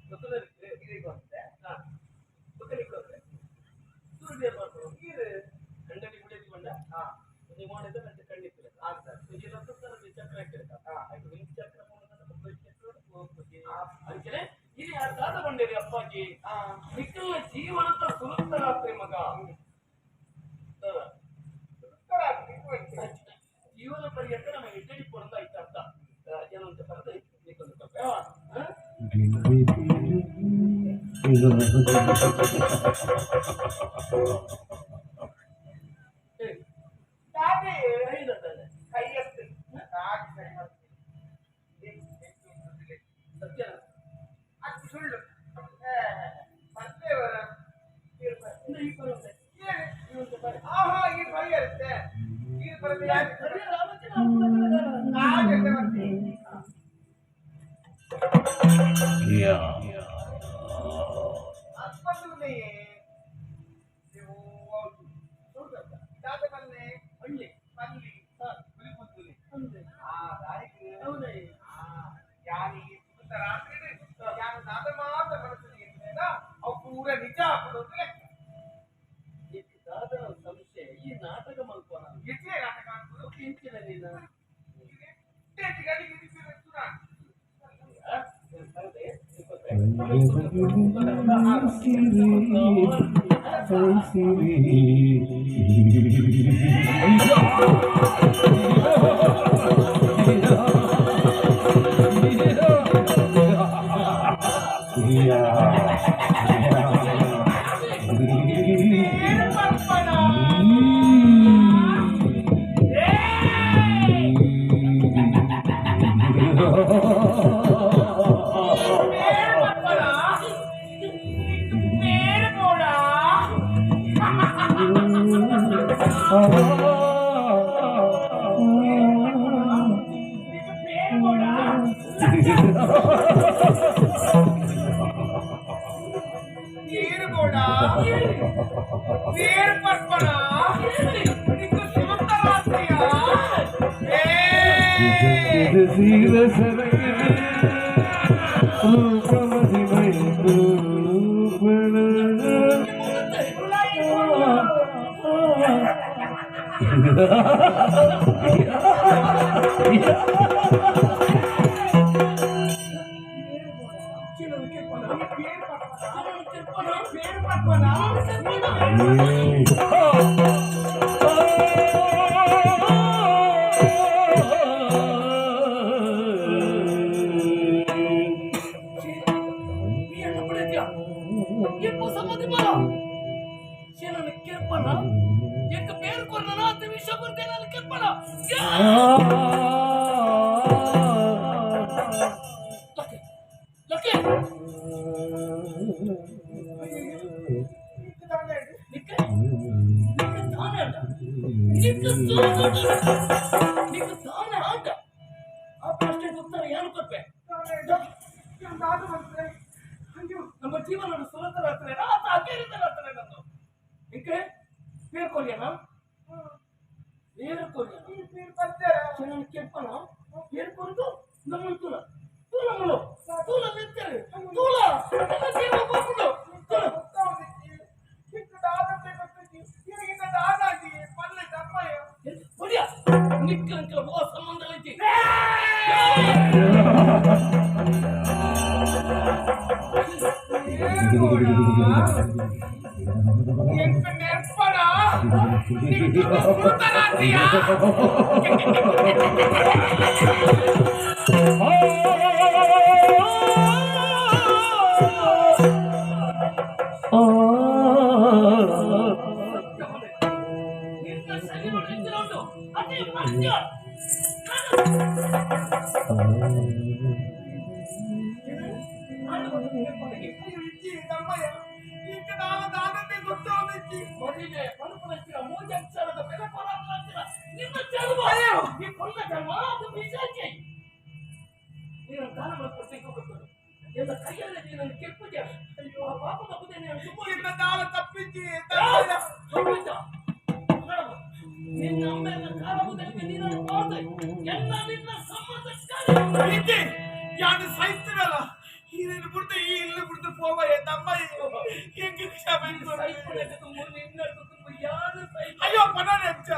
ಗೊತ್ತಲ್ಲ ಇದಕ್ಕೆ ಬಂದೆ ಗೊತ್ತಲಿಕ್ಕೆ ಹೋದ್ರೆ ಸೂರ್ಯ ಬರ್ತಾರೆ ನೀರು ಗಂಡನಿ ಮುಡಿದು ಬಂದ ನೀವು ಮಾಡಿದ್ರೆ ನಂಗೆ ಖಂಡಿತ ಆಗ್ತದೆ ಚಕ್ರ ಹಾಕಿರ್ತಾರೆ ಚಕ್ರ ಅದಕ್ಕೆ ಇದು ಯಾರ್ದಾದ ಬಂದಿರಿ ಅಪ್ಪಾಜಿ ನಿಖಿಲ್ನ ಜೀವನದ ಸುರುತ್ತರಾತ್ರಿ ಮಗ ಜೀವನ ಪರ್ಯಂತ ನಮಗೆ ಇಟ್ಟಡಿ ಕೊಡಂತ ಆಯ್ತು ಅರ್ಥ ಏನಂತ ಬರದೆ ನಮ್ಮ ಜೀವನ ಸುರತರಾತ್ರಿ పేర్కొలేనా పేర్కొలేనా పేరు పట్టారా నేను చెప్పనా పేర్కొంటూ నమ్ముతున్నా తూలములో తూల మెత్తరు తూల జీవ పోకుడు ఇక్కడ దాదాపు పెట్టి ఇరిగిన దాదాకి పల్లె తప్పయ్య ఒడియా నిక్కల ఓ సంబంధం అయితే ಯಾರು ಸಾಯ್ತಿರಲ್ಲ ಈ ಬುಡ್ಡ ಈ போவாயே தம்மை எங்க ಕ್ಷಮೆ ಅಯ್ಯೋ ಪಣನೆ ಅಜ್ಜ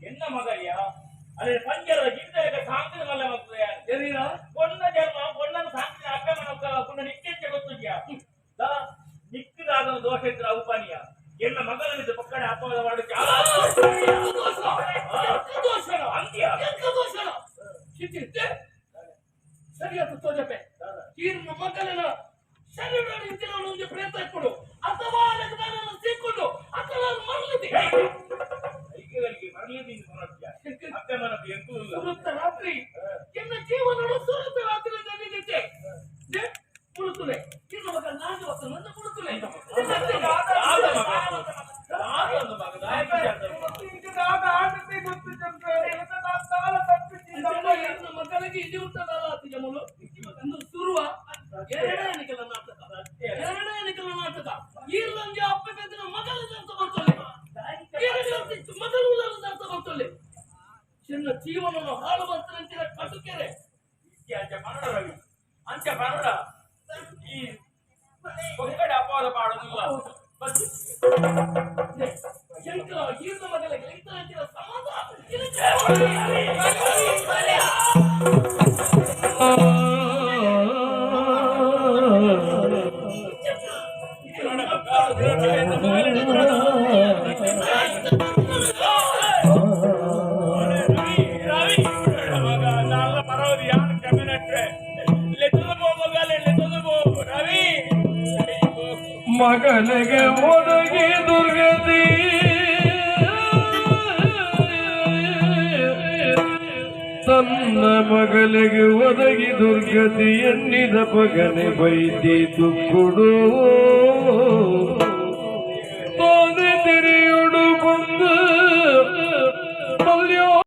என்ன மகரியா அது பஞ்சர கிண்டக சாಂತಿ ಮಲ್ಲ ಮಕ್ಕಳೇ ಎರಿರಾ ಕೊನ್ನ ಜನ್ಮ ಕೊನ್ನನ ಸಾಂತಿ ಅಕ್ಕ ಮನಕ ಕೊನ್ನ ನಿತ್ಯ ಗೊತ್ತಿದ್ಯಾ ದಾ ನಿಕ್ಕದಾದ ದೋಷ ಇದ್ರ ಉಪಾನಿಯ ಎಲ್ಲ ಮಗನಿಗೆ ಪಕ್ಕಡೆ ಅಪವಾದ ಮಾಡೋಕೆ ದೋಷ ಅಂತ್ಯ ದೋಷ ಚಿತ್ತಿತ್ತೆ ಸರಿಯಾದ ತೋಜಪೆ ಈ ಮಕ್ಕಳನ್ನ ಶರೀರ ಇಂತಿನ ಒಂದು ಪ್ರಯತ್ನ ಕೊಡು ಅಥವಾ ಲಗ್ನನ ಸಿಕ್ಕೊಂಡು ಅಥವಾ ಮರಳಿದೆ ಐಕ್ಯಗಳಿಗೆ ಮರಳಿದೆ ಅಕ್ಕ ಮನಕ ಎಂತೂ ಇಲ್ಲ ಸುರುತ್ತ ರಾತ್ರಿ ಎನ್ನ ಜೀವನದ ಸುರುತ್ತ ರಾತ್ರಿ ನಡೆದಿದೆ ಮುಳುಕುಲೆ ಇನ್ನು ಮಗ ನಾನು ಹೊತ್ತು ನನ್ನ ಮುಳುಕುಲೆ ಮಕ್ಕಳಿಗೆ ಇದು ಉಂಟದಲ್ಲ ಜಮುಲು ಒಂದು ಸುರುವ ಎರಡನೇ ಕೆಲ ನಾಟಕ ಈ ನಂಗೆ ಅಪ್ಪನ ಮಗಳ ಅರ್ಥ ಮಾಡ್ಕೊಳ್ಳಿ ಮೊದಲು ಅರ್ಥ ಮಾಡ್ಕೊಳ್ಳಿ ಚಿನ್ನ ಜೀವನವನ್ನು ಹಾಳು ಮಾಡ್ತಾರಂತಿರ ಕಟುಕೆರೆ ಅಂಚ ಬರಡ ಈ ಹೊರಗಡೆ ಅಪವಾದ ಮಾಡೋದಿಲ್ಲ ಶಂಕರ ಈರ್ನ ಮಗಳಿಗೆ ಇಂತಹ ಸಮಾಧಾನ ಮಗನಿಗೆ ಒದಗಿ ದುರ್ಗತಿ ತನ್ನ ಮಗಳಿಗೆ ಒದಗಿ ದುರ್ಗತಿ ಎನ್ನಿದ ಪಗನೆ ಬೈದಿ ತುಕ್ಕುಡು